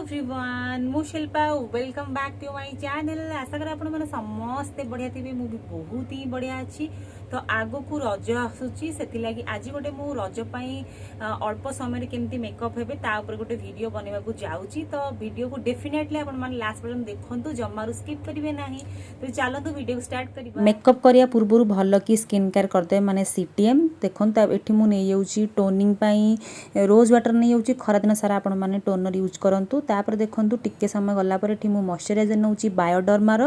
Everyone मु Shilpa welcome back to my channel. आशा करा आपण माने समस्ते बढ़िया थे। मु भी बहुत ही बढ़िया अच्छी। तो आगो को रज आसूची से लगी आज गोटे मु रज पाई अल्प समय केमती मेकअप हेबे ता ऊपर गोटे वीडियो बनेबा को जाउची। तो वीडियो को डेफिनेटली आपण माने लास्ट पर्यंत देखंतु, जम्मारु स्किप करिवे नाही। तो चलंतु वीडियो को स्टार्ट करिबा। मेकअप करिया पूर्व भल कि स्किन केयर करते माने सीटीएम देखो एठी मु नहीं जाउची टोनिंग पाई रोज वाटर नहीं जाउची। खरा दिन सारा आपण माने टोनर यूज करंतु। तापर देखंतु टिके समय गला पर एठी मु मॉइस्चराइजर नउची बायोडर्मार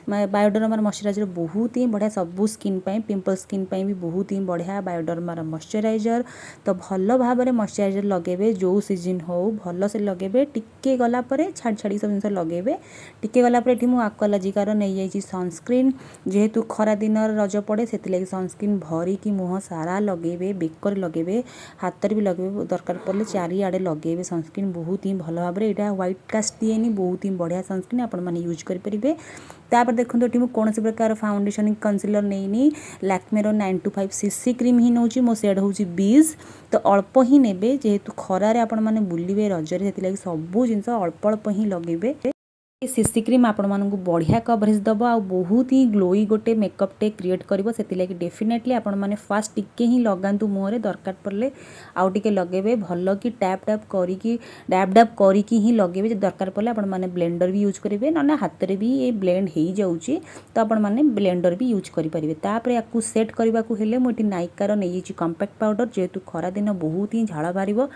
मॉइस्चराइजर बहुत ही बढ़िया सबू स्किन पाई पिंपल स्किन पाई भी बहुत ही बढ़िया बायोडर्मार मॉइस्चराइजर। तो भल भाव में मॉइस्चराइजर लगेबे जो सीजन हो भल से लगेबे। टिके गला पर छाड़ छाड़ी सब जिन लगेबे। टिके गला पर एठी मु एक्वालॉजिकार नहीं जाइची सनस्क्रीन जेहेतु खरा दिन रज पड़े से सनस्क्रीन भरी की मुह सारा लगेबे, बेकर लगेबे, हाथ भी लगेबे, दरकार पड़े चारिआडे लगेबे सनस्क्रीन बहुत ही भल भाव में। यहाँ व्हाइट कास्ट दिएनी बहुत ही बढ़िया सनस्क्रीन आपण मैंने यूज करेंगे। तापर देखो ये मुझे कौन प्रकार फाउंडेशन कंसीलर नहीं लैक्मेर 925 सीसी क्रीम ही नौ मो सेड हूँ बीज। तो अल्प ही नेबे जेहेतु खरारे आपण मैंने बुलिबे रजरे से सबू जिन अल्प अल्प ही लगेबे। सीसी क्रीम आपण मानकु बढ़िया कवरेज दब आ बहुत ही ग्लोई गोटे मेकअप टे क्रिएट करिवो। सेति डेफिनेटली आपण माने फास्ट टिके ही लगांतु मुहरे दरकार पड़ले आउ टिके लगेबे भल कि टैप टैप करिकी डैब डैब करिकी ही लगेबे। दरकार पड़ले आपण माने ब्लेंडर भी यूज करेंगे ना हाथ रे भी ये ब्लेंड हो जाउची। तो आपण माने ब्लेंडर भी यूज करि परिबे। तापर याकु सेट करबा को हेले मोटी नाइकार नै छी कॉम्पैक्ट पाउडर जेहेतु खरा दिन बहुत ही झाळ बारिबो।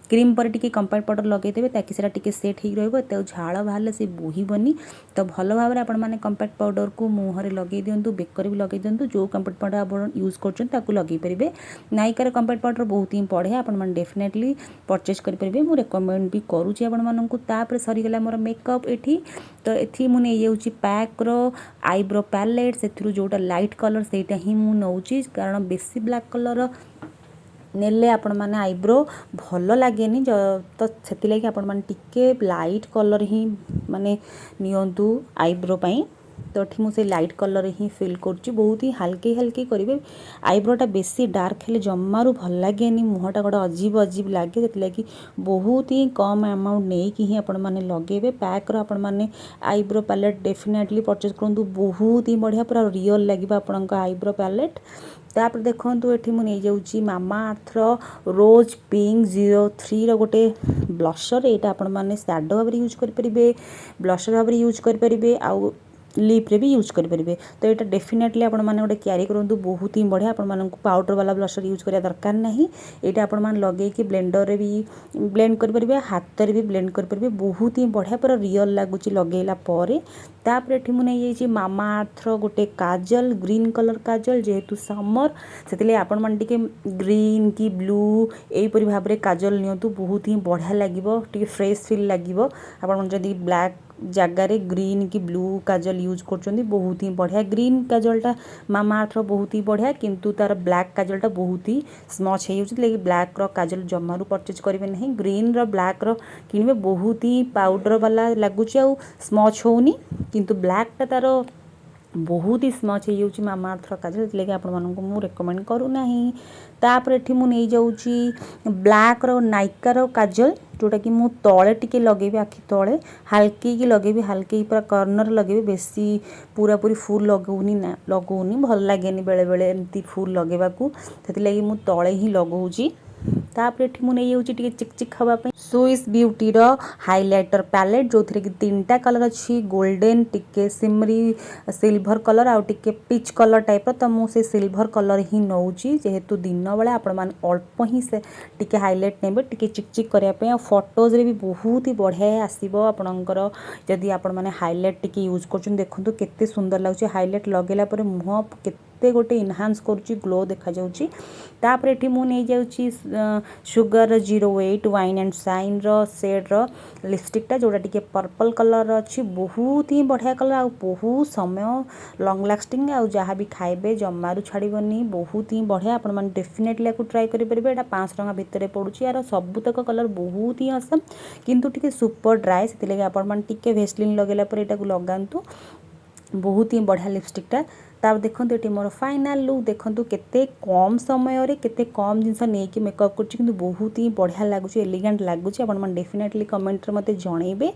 क्रीम पर टिके कॉम्पैक्ट पाउडर लगेदेवे ताकि सेटा टिके सेट हो रहिबो। तो झाळ बाहरले से बोहिबनी। तो भल भाव में आपण माने कॉम्पैक्ट पाउडर को मुहरे लगे दिंतु, बेकर भी लगे दिंतु। जो कॉम्पैक्ट पाउडर आप यूज करछन ताकू लगे परिबे। नाइकार कॉम्पैक्ट पाउडर बहुत ही बढ़िया आपण माने डेफिनेटली परचेज करि परिबे। मु रेकमेंड भी करूची आपण माननकु। तापर सरी गेला मोर मेकअप एठी। तो एथि मु नै जाउची पैक रो आईब्रो पैलेट सेथरु जोटा लाइट कलर सेटा ही मु नउची कारण बेसी ब्लैक कलर नेले आपण माने आईब्रो भल लगे तो से आपण माने टिके लाइट कलर ही माने नियंतु आईब्रो पाई। तो ये मुझे लाइट कलर ही फिल करुच्ची बहुत ही हल्के हल्के करेंगे। आईब्रोटा बेसी डार्क हेले जमारू भल लगे मुहटा गोटे अजीब अजीब लगे से बहुत ही कम अमाउंट नहीं कि ही आपण माने लगेबे। पैक रो आपण माने आईब्रो पैलेट डेफिनेटली परचेज करंतु बहुत ही बढ़िया पूरा रियल लगे आपण आईब्रो पैलेट। तापर देखंतु एठी मु नै जाउची मामा अर्थ रोज पिंक 03 रो गोटे ब्लशर। एटा आपण माने शैडो भाव यूज करि परिबे, ब्लशर भाव यूज करि परिबे आउ लिप रे भी यूज करि परिबे। तो एटा डेफिनेटली आपण माने गोटे कैरी करंतु बहुत ही बढ़िया। आपण मानकु पाउडर वाला ब्लशर यूज करिया दरकार नहीं। एटा आपण मान लगे कि ब्लेंडर रे भी ब्लेंड करि परिबे, हाथ रे भी ब्लेंड करि परिबे बहुत ही बढ़िया पूरा रियल लागुची लगेला परे। तापर एठी मु नै जाइची मामा अर्थ गोटे काजल ग्रीन कलर काजल जेहेतु समर से आपण मान टिके ग्रीन की ब्लू एपरी भाव में काजल नियंतु बहुत ही बढ़िया लगिबो, टिके फ्रेश फील लगिबो। आपण मन जदी ब्लैक जगार ग्रीन की ब्लू काजल यूज कर बहुत ही बढ़िया। ग्रीन काजलटा मामा अर्थ बहुत ही बढ़िया किंतु तार ब्लैक काजलटा बहुत ही स्मच हो जाए। ब्लैक रो काजल जमारू परचेज करेंगे नहीं। ग्रीन रो ब्लैक रो किनबे बहुत ही पाउडर वाला लगुच आ स्मच होनी किंतु ब्लैकटा तार बहुत ही स्मच हो मामा अर्थ काजल से आपण मानक मु रेकमेंड करूना। तापर एठी मु नहीं जाउची ब्लैक रो नाइका रो काजल जोटा कि मु तले टिके लगेबे आखि तले हल्के की लगेबे, हल्के पूरा कॉर्नर लगेबे बेसी पूरा पूरी फुल लगौनी भल लागेनी बेले बेले एमती फुल लगेबा को से मु तले ही लगौची। तापर एठी मु नहीं जाउची टिके चिकचिक हवा पे स्विस ब्यूटी रो हाइलाइटर पैलेट जो थरे कि तीनटा कलर अच्छी गोल्डन टिके सिमरी सिल्वर कलर आउ टिके पिच कलर टाइप। तो मु से सिल्वर कलर ही नौची जेहेतु दिन बेले आपण मान अल्प ही से टिके हाइलाइट नेबे टिके चिकचिक करिया पे। आ फोटोज रे भी बहुत ही बढ़िया आसीबो आपणकर जदि आपण माने हाइलाइट टिके यूज करछन। देखंतु केते सुंदर लागुची हाइलाइट लगेला पर मुह केते गोटे इनहांस करुची ग्लो देखा जाउची। तापर एठी मु नै जाउची सुगर 08 वाइन एंड शाइन रो शेड रो लिपस्टिकटा जोटा टिके पर्पल कलर अच्छी बहुत ही बढ़िया कलर आ बहुत समय लॉन्ग लास्टिंग आ जहाँ भी खाइबे जमारू छाड़बनी बहुत ही बढ़िया। आपण माने डेफिनेटली याकू ट्राई करि परिबे। एटा 500 टका भितर पड़ुची। यार सबुतक कलर बहुत ही असम किंतु टिके सुपर ड्राई से आपण मान टिके वेस्लिन लगेला पर एटा को लगांतु बहुत ही बढ़िया लिपस्टिकटा। देखो ये मोर फाइनाल लुक देखो केते कम समय रे केते कम जिनस नहीं कि मेकअप करछि किंतु बहुत ही बढ़िया लगुच एलिगेंट लगुच आपण मन डेफिनेटली कमेंट रे मते जणैबे।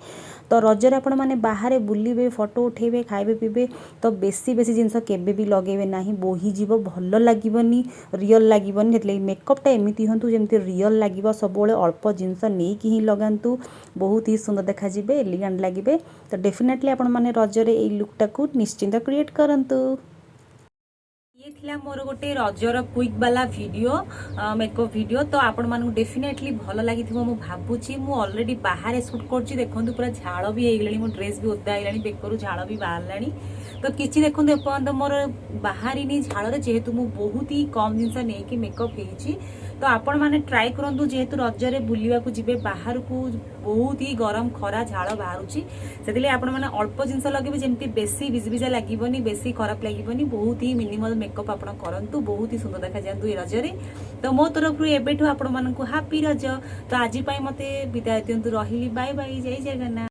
तो रजरे आपण माने बाहर बुलिबे फोटो उठेबे खाइबे पीबे तो बेसी बेसी जिनस केबे भी लगेबे नाही बोही जीव भल लागिबनी रियल लागिबनी जेतले मेकअपटा एमिति हंतु जेमति रियल लागिबो सबोले अल्प जिनस नहीं कि ही लगांतु बहुत ही सुंदर देखा जिबे एलिगेंट लागिबे। तो डेफिनेटली आपण माने रजरे ए लुकटा को निश्चिंत क्रिएट करंतु। ये थिला मोर गोटे रजर क्विक वाला वीडियो मेकअप वीडियो। तो आपण मानू डेफिनेटली भल लगी मु भाबुची मु ऑलरेडी बाहर शूट करछि देखंतु पूरा झाड़ भी हेगलानी मो ड्रेस भी ओदा हेलानी बेकरू झाड़ भी बाहरलानी। तो किछि देखंतु एपर्यंत मोर बाहरिनी झाड़ जेहेतु मु बहुत ही कम जिनस नहीं कि मेकअप हेछि। तो आपण माने ट्राई करंतु जेहेतु रजरे बुलिवा को जिबे बाहर को बहुत ही गरम खरा झाड़ बाहरुची सेतिले आपण माने अल्प जिनस लगेबे जेमति बेसी बिजबिजा लागिबनी बेसी खराब लागिबनी बहुत ही मिनिमल मेकअप आपण करंतु बहुत ही सुंदर देखा जांतु ए रजरे। तो मो तरफ एबेठु आपण मानकु हैप्पी रज। तो आज पई मते विदाय दियंतु रहिली बाय बाय जय जगन्नाथ।